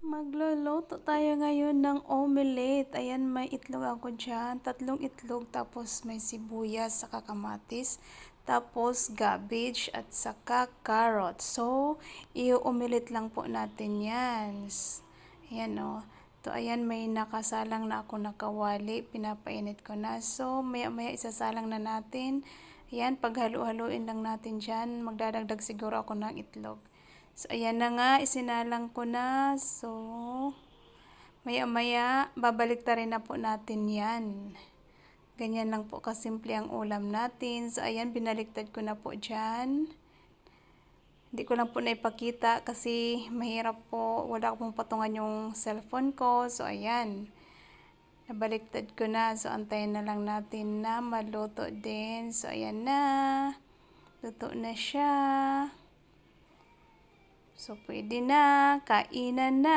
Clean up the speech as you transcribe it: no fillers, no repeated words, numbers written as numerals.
Magluluto tayo ngayon ng omelette. Ayan, may itlog ako dyan. 3 itlog, tapos may sibuyas, saka kamatis, tapos cabbage, at saka carrot. So, i-omelette lang po natin yan. Ayan o. To, ayan, may nakasalang na ako na kawali. Pinapainit ko na. So, maya-maya isasalang na natin. Ayan, paghalo-haluin lang natin dyan. Magdadagdag siguro ako ng itlog. So, ayan na nga, isinalang ko na. So, maya-maya, babalik ta rin na po natin yan. Ganyan lang po kasimple ang ulam natin. So, ayan, binaliktad ko na po dyan. Hindi ko lang po naipakita kasi mahirap po. Wala akong patungan yung cellphone ko. So, ayan. Nabaliktad ko na. So, antayin na lang natin na maluto din. So, ayan na. Luto na siya. So, pwede na. Kainan na.